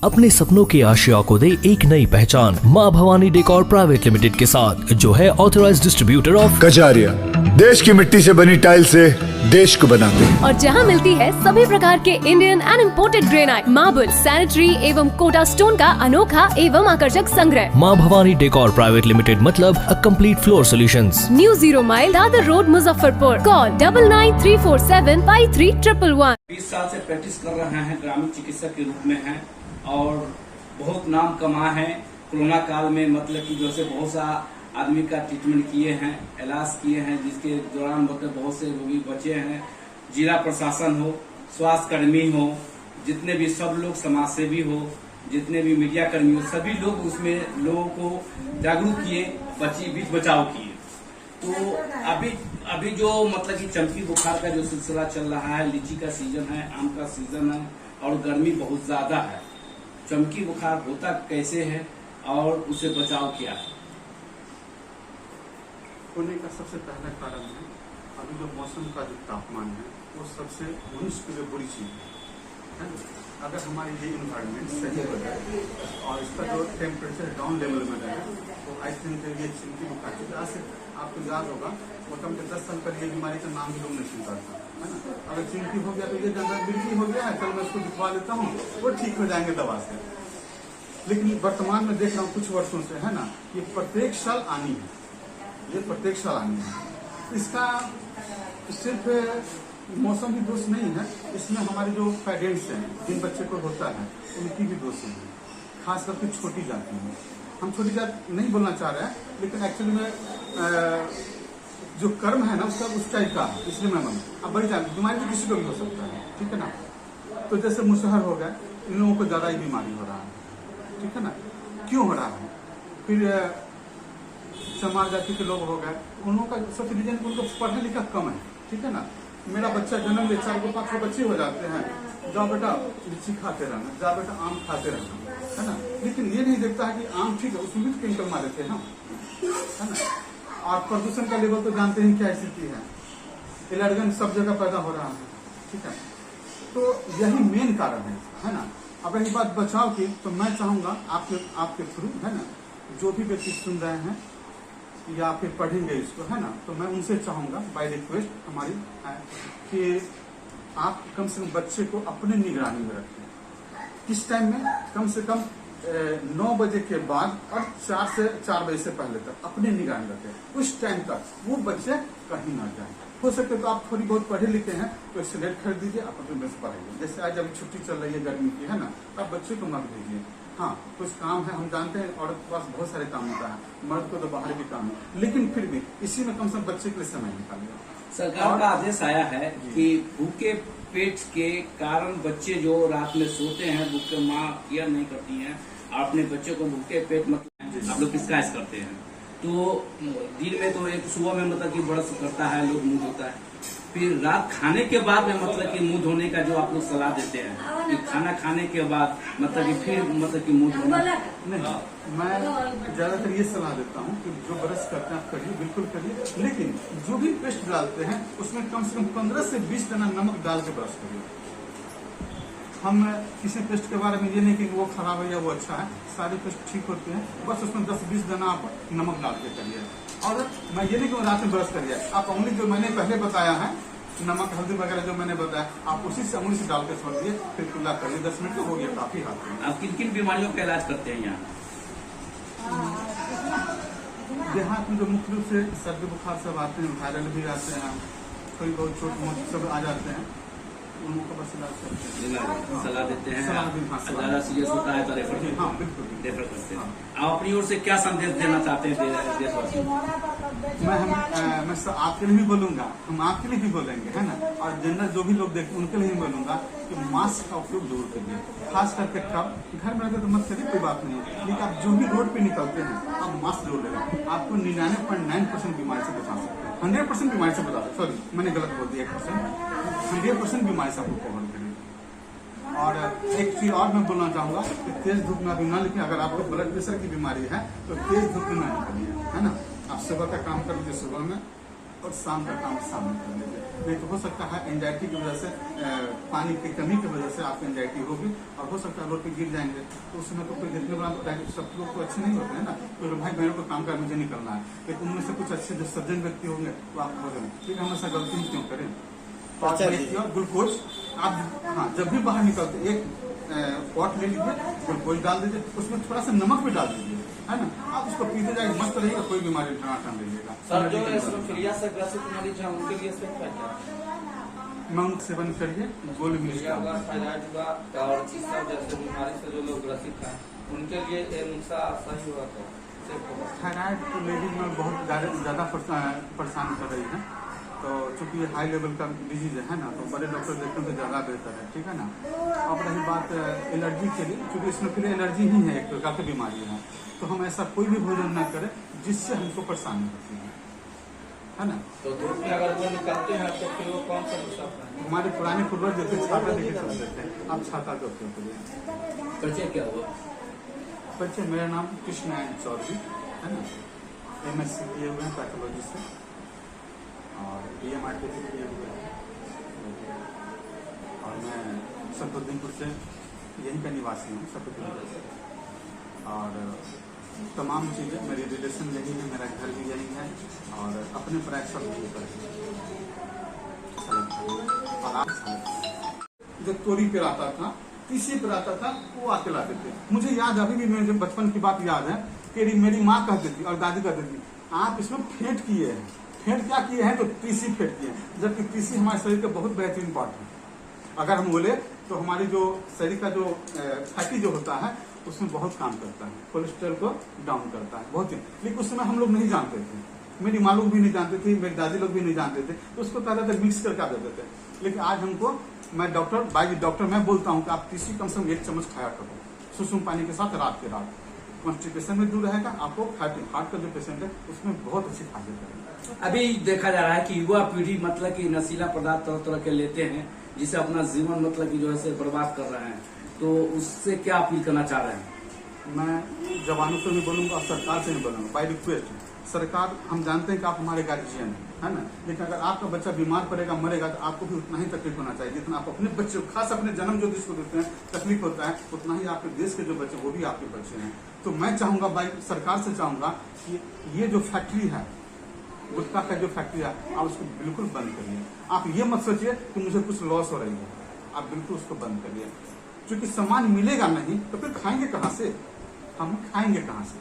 अपने सपनों के आशिया को दे एक नई पहचान। माँ भवानी डेकोर प्राइवेट लिमिटेड के साथ, जो है ऑथराइज्ड डिस्ट्रीब्यूटर ऑफ कजारिया। देश की मिट्टी से बनी टाइल से देश को बनाते हैं। और जहां मिलती है सभी प्रकार के Indian and imported granite, marble, sanitary एवं कोटा स्टोन का अनोखा एवं आकर्षक संग्रह। माँ भवानी डेकोर प्राइवेट लिमिटेड मतलब a complete floor solutions. New 0 mile Dadar road, Muzaffarpur. Call 9934753111। 20 साल से प्रैक्टिस कर रहे हैं, ग्रामीण चिकित्सक के रूप में हैं और बहुत नाम कमा है। कोरोना काल में मतलब कि जैसे बहुत सा आदमी का ट्रीटमेंट किए हैं, इलाज किए हैं, जिसके दौरान मतलब बहुत से रोगी बचे हैं। जिला प्रशासन हो, स्वास्थ्य कर्मी हो, जितने भी सब लोग समाज सेवी हो, जितने भी मीडिया कर्मी हो, सभी लोग उसमें लोगों को जागरूक किए, बीच बचाव किए। तो अभी जो मतलब कि चमकी बुखार का जो सिलसिला चल रहा है, लीची का सीजन है, आम का सीजन है और गर्मी बहुत ज्यादा है। चमकी बुखार होता कैसे है और उससे बचाव क्या है? होने का सबसे पहला कारण है अभी जो मौसम का जो तापमान है वो सबसे मनुष्य के लिए बुरी चीज है। अगर हमारी ये इन्वायरमेंट सही हो जाए और इसका जो टेम्परेचर डाउन लेवल में रहे तो आई थिंक ये चिंकी बुखार से आपको याद होगा मोटामोटी 10 साल पहले ये बीमारी का नाम भी लोग नहीं सुनता था, है ना। अगर चिंकी हो गया तो ये जानता बिल्कुल हो गया है, कल मैं उसको दिखवा लेता हूँ, वो ठीक हो जाएंगे दवा से। लेकिन वर्तमान में देख रहा हूँ कुछ वर्षों से, है ना, ये प्रत्येक साल आनी है, ये प्रत्येक साल आनी है। इसका सिर्फ मौसम भी दोष नहीं है, इसमें हमारे जो पेरेंट्स हैं, जिन बच्चे को होता है उनकी भी दोष है, खास करके छोटी जाति में। हम छोटी जाति नहीं बोलना चाह रहे हैं, लेकिन एक्चुअली में जो कर्म है ना उसका उस टाइप का, इसलिए मैं मानूँ। अब बड़ी जाति बीमारी तो किसी को भी हो सकता है, ठीक है ना। तो जैसे मुसहर हो गया, इन लोगों को ज्यादा ही बीमारी हो रहा है, ठीक है ना। क्यों हो रहा है? फिर चमार जाति के लोग हो गए, उन लोगों का सबसे रीजन उनको पढ़ा लिखा कम है, ठीक है ना। मेरा बच्चा जन्म ले 4-5 बच्चे हो जाते हैं, जाओ बेटा लीची खाते रहना, जाओ बेटा आम खाते रहना, है ना। लेकिन ये नहीं देखता है कि आम ठीक है, उसमें भी केमिकल मारे थे हम, है ना। और प्रदूषण का लेवल तो जानते हैं क्या स्थिति है, एलर्जन सब जगह पैदा हो रहा है, ठीक है। तो यही मेन कारण है ना। अब रही बात बचाव की, तो मैं चाहूंगा आपके थ्रू, है ना, जो भी व्यक्ति सुन रहे हैं या फिर पढ़ेंगे इसको, है ना, तो मैं उनसे चाहूंगा बाय रिक्वेस्ट हमारी है कि आप कम से कम बच्चे को अपने निगरानी में रखें। इस टाइम में कम से कम 9 बजे के बाद और 4 बजे से पहले तक अपनी निगरानी रखें। उस टाइम तक वो बच्चे कहीं ना जाए। हो सके तो आप थोड़ी बहुत पढ़े लिखे हैं तो स्लेट खरीद दीजिए, आप अपने बस पढ़ाइए। जैसे आज अभी छुट्टी चल रही है गर्मी की, है ना, तो आप बच्चे को मत भेजिए। हाँ, कुछ काम है, हम जानते हैं औरत के पास बहुत सारे काम होता है, मर्द को तो बाहर भी काम है, लेकिन फिर भी इसी में कम से कम बच्चे के लिए समय निकालिए। सरकार का आदेश आया है कि भूखे पेट के कारण बच्चे जो रात में सोते हैं, भूखे माँ केयर नहीं करती हैं और अपने बच्चे को भूखे पेट मतलब आप लोग किसका करते हैं। तो दिन में तो एक सुबह में मतलब कि ब्रश करता है लोग, मुंह धोता है, फिर रात खाने के बाद में मतलब कि मुंह धोने का जो आप लोग सलाह देते हैं कि खाना खाने के बाद मतलब कि फिर मतलब कि मुंह धोना नहीं। मैं ज्यादातर ये सलाह देता हूँ कि जो ब्रश करते हैं आप करिए, बिल्कुल करिए, लेकिन जो भी पेस्ट डालते हैं उसमें कम से कम 15 से 20 दाना नमक डाल के ब्रश करिए। हम किसी पेस्ट के बारे में ये नहीं कि वो खराब है या वो अच्छा है, सारे पेस्ट ठीक होते हैं, बस उसमें 10-20 दाना आप नमक डाल के करिए। और मैं ये नहीं कहूँ रात में ब्रश करिए, आप उंगली जो मैंने पहले बताया है, नमक हल्दी वगैरह जो मैंने बताया, आप उसी से उंगली से डाल के छोड़ दिए, फिर कुल्ला करिए, 10 मिनट हो गया, काफी हाथ। आप किन किन बीमारियों का इलाज करते हैं यहाँ? देहात में जो मुख्य रूप से सर्दी बुखार सब आते हैं, वायरल भी आते हैं, कोई बहुत छोटे मोटे सब आ जाते हैं, उनको बस इलाज करते हैं, सलाह देते हैं। ज्यादा सीरियस होता है तो रेफर करते हैं। आप अपनी ओर से क्या संदेश देना चाहते हैं देशवासियों को? मैं आपके लिए भी बोलूंगा, हम आपके लिए भी बोलेंगे, है ना। और जनरल जो भी लोग देखते हैं उनके लिए ही बोलूंगा कि मास्क का उपयोग जरूर करिए, खास करके कब घर में रहते तो मत करिए, कोई बात नहीं है, लेकिन आप जो भी रोड पे निकलते हैं आप मास्क जरूर लें। आपको 99.9% बीमारी से बचा सकते हैं, 100% बीमारी से बचा सकते, सॉरी मैंने गलत बोल दिया, 100% बीमारी से आपको कवर करें। और एक चीज और मैं बोलना चाहूंगा कि तेज धूप में अभी ना, लेकिन अगर आपको ब्लड प्रेशर की बीमारी है तो तेज धूप में ना निकलिए, है ना। आप सुबह का काम कर लीजिए, सुबह में और शाम का काम शाम में कर लीजिए। नहीं तो हो सकता है एंजाइटी की वजह से, पानी की कमी की वजह से आपको एंजाइटी होगी और हो सकता है रोड पे गिर जाएंगे, तो उस समय तो कोई देखने वाला सब लोग तो अच्छे नहीं होते हैं ना, तो भाई बहनों को काम कर मुझे निकलना है, लेकिन उनमें से कुछ अच्छे जो सज्जन व्यक्ति होंगे वो आप हो जाए, ठीक है, हमेशा गलती क्यों करें। और ग्लूकोज आप, हाँ, जब भी बाहर निकलते एक पॉट ले लीजिए, ग्लूकोज डाल दीजिए, उसमें थोड़ा सा नमक भी डाल दीजिए, है ना, आप उसको पीते जाएगा, मस्त रहेगा, कोई बीमारी टनाटन रहिएगा। सर जो एसिडोफिलिया से ग्रसित मरीज हैं उनके लिए सही क्या मंग सेवन करिए, गोली मिर्च अगर थायराइड का और इस सब जैसे बीमारी से जो लोग ग्रसित हैं उनके लिए ये नुस्खा सही हुआ तो थायराइड तो लेडीज में बहुत ज़्यादा परेशान कर रही है, तो चूंकि हाई लेवल का डिजीज है ना, तो बड़े डॉक्टर देखने से ज़्यादा बेहतर है, ठीक है ना। अब रही बात एलर्जी के लिए, चूंकि इसमें फिर एलर्जी ही है, एक प्रकार की बीमारी है, तो हम ऐसा कोई भी भोजन न करें जिससे हमको परेशानी होती है ना। तो धूप में अगर वो निकलते हैं तो फिर वो कौन सा नुस्खा अपनाएं? हमारे पुराने पूर्वज जैसे छाता लेके चल देते हैं, आप छाता का उपयोग करिए। परिचय क्या हुआ? परिचय, मेरा नाम कृष्णनारायण चौधरी है ना, MSc किए हुए हैं पैथोलॉजी से और BMRT से किए हुए हैं, और मैं सफरुद्दीनपुर से यहीं का निवासी हूँ, सफरुद्दीनपुर से, और तमाम चीज़ें मेरी रिलेशन यही है, मेरा घर भी यही है और अपने प्राय सब यही और आप जो तोरी पे आता था, तीसी पे आता था, वो आके लाते थे। मुझे याद, अभी भी मेरे बचपन की बात याद है कि मेरी माँ कहती थी और दादी कहती थी, आप इसमें फेंट किए हैं। फेंट क्या किए हैं? तो तीसी फेंट किए हैं, जबकि तीसी हमारे शरीर का बहुत बेहतरीन पार्ट है। अगर हम बोले तो हमारी जो शरीर का जो फैटी जो होता है उसमें बहुत काम करता है, कोलेस्ट्रॉल को डाउन करता है बहुत ही, लेकिन उस समय हम लोग नहीं जानते थे, मेरी माँ लोग भी नहीं जानते थे, मेरी दादी लोग भी नहीं जानते थे, तो उसको कहते थे मिक्स करके देते थे। लेकिन आज हमको, मैं डॉक्टर मैं बोलता हूँ कि आप तीसी कम से कम 1 चम्मच खाया करो सुसुम पानी के साथ रात के रात, कॉन्स्टिपेशन में दूर रहेगा, आपको हार्ट का जो पेशेंट है उसमें बहुत अच्छी फायदे करेगा। अभी देखा जा रहा है कि युवा पीढ़ी मतलब कि नशीला पदार्थ तरह तरह के लेते हैं, जिसे अपना जीवन मतलब कि जो है बर्बाद कर रहे हैं, तो उससे क्या अपील करना चाह रहे हैं? मैं जवानों से भी बोलूंगा और सरकार से भी बोलूंगा, बाय रिक्वेस्ट। सरकार, हम जानते हैं कि आप हमारे गार्जियन है ना, लेकिन अगर आपका बच्चा बीमार पड़ेगा, मरेगा, तो आपको भी उतना ही तकलीफ होना चाहिए जितना आप अपने बच्चे, खास अपने जन्म जो जिसको देते हैं तकलीफ होता है, उतना ही आपके देश के जो बच्चे वो भी आपके बच्चे हैं। तो मैं चाहूंगा, भाई सरकार से चाहूंगा कि ये जो फैक्ट्री है, गुटखा का जो फैक्ट्री है, आप उसको बिल्कुल बंद करिए। आप ये मत सोचिए कि मुझे कुछ लॉस हो रही है, आप बिल्कुल उसको बंद करिए, क्योंकि सामान मिलेगा नहीं तो फिर खाएंगे कहाँ से, हम खाएंगे कहाँ से,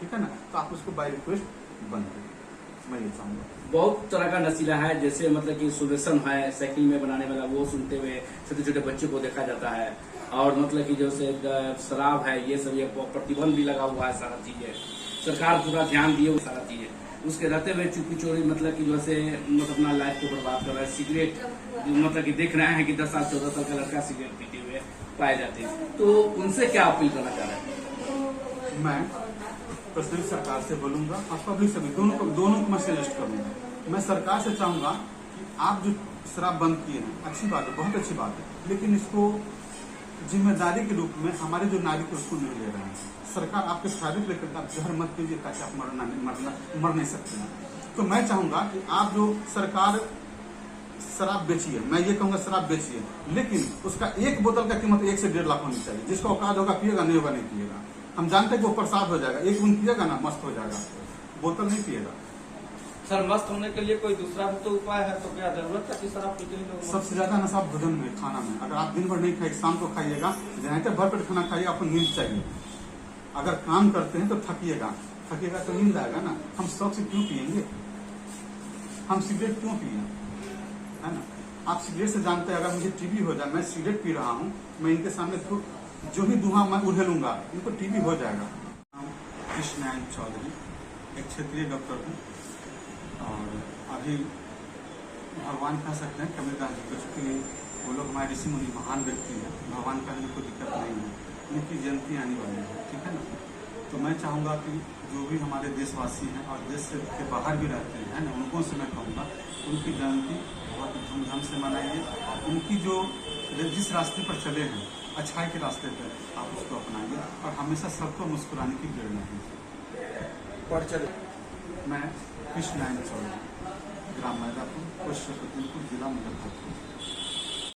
ठीक है ना। तो आप उसको बाय रिक्वेस्ट बंद करिए, मैं ये चाहूंगा। बहुत तरह का नशीला है, जैसे मतलब कि सुदर्शन है साइकिल में बनाने वाला, वो सुनते हुए छोटे छोटे बच्चे को देखा जाता है, और मतलब कि जैसे शराब है, ये सब, ये प्रतिबंध भी लगा हुआ है, सारा चीजें सरकार पूरा ध्यान दिए, सारा चीजें उसके रहते हुए चुपी चोरी मतलब कि जैसे अपना लाइफ को बर्बाद कर रहा है। सिगरेट मतलब कि देख रहे हैं कि 10 साल 14 साल का लड़का सिगरेट पीते हुए पाए जाते हैं, तो उनसे क्या अपील करना चाह रहे हैं? मैं पर्सनली सरकार से बोलूंगा और पब्लिक से भी, दोनों को मैं सजेस्ट करूंगा। मैं सरकार से चाहूंगा कि आप जो शराब बंद किए हैं, अच्छी बात है, बहुत अच्छी बात है, लेकिन इसको जिम्मेदारी के रूप में हमारे जो नागरिक उसको नहीं ले रहे हैं। सरकार आपके फायदे को लेकर आप जहर मत कीजिए ताकि आप मर नहीं सकते हैं। तो मैं चाहूंगा कि आप जो सरकार शराब बेचिए, मैं ये कहूंगा शराब बेचिए, लेकिन उसका एक बोतल का कीमत 1 से 1.5 लाख होनी चाहिए। जिसका औकात होगा पिएगा, नहीं होगा नहीं पिएगा। हम जानते हैं कि वो प्रसाद हो जाएगा, एक बूंद पिएगा ना मस्त हो जाएगा, बोतल नहीं पिएगा। सर मस्त होने के लिए कोई दूसरा भी तो उपाय है, तो क्या जरूरत है कि शराब पीते ही लोग? सबसे ज्यादा नशा भोजन में, खाना में। अगर आप दिन भर नहीं खाइए, शाम को खाइएगा, जहाँ भरपेट खाना खाइए, आपको नींद चाहिए। अगर काम करते हैं तो थकिएगा तो नींद आएगा ना। हम शौक से क्यों पियेंगे, हम सिगरेट क्यों पिए, है ना। आप सिगरेट से जानते हैं, अगर मुझे टीबी हो जाए, मैं सिगरेट पी रहा हूँ, मैं इनके सामने जो भी धुआं मैं उड़ेलूंगा, इनको टीबी हो जाएगा। कृष्णनारायण चौधरी, एक क्षेत्रीय डॉक्टर हूँ, और अभी भगवान कह सकते हैं कबीरदास जी को, चूँकि वो लोग हमारे ऋषि मुनि महान व्यक्ति है, भगवान का हमें कोई दिक्कत नहीं है, उनकी जयंती आने वाली है, ठीक है ना। तो मैं चाहूँगा कि जो भी हमारे देशवासी हैं और देश से के बाहर भी रहते हैं ना, उनको से मैं कहूँगा उनकी जयंती बहुत धूमधाम से मनाइए, और उनकी जो जिस रास्ते पर चले हैं, अच्छाई के रास्ते पर, आप उसको अपनाइए और हमेशा सबको मुस्कुराने की प्रेरणा दीजिए। पर चले मैं कृष्णनारायण चौधरी। मैदापुर पोस्ट शकुंतपुर जिला मुजफ्फरपुर।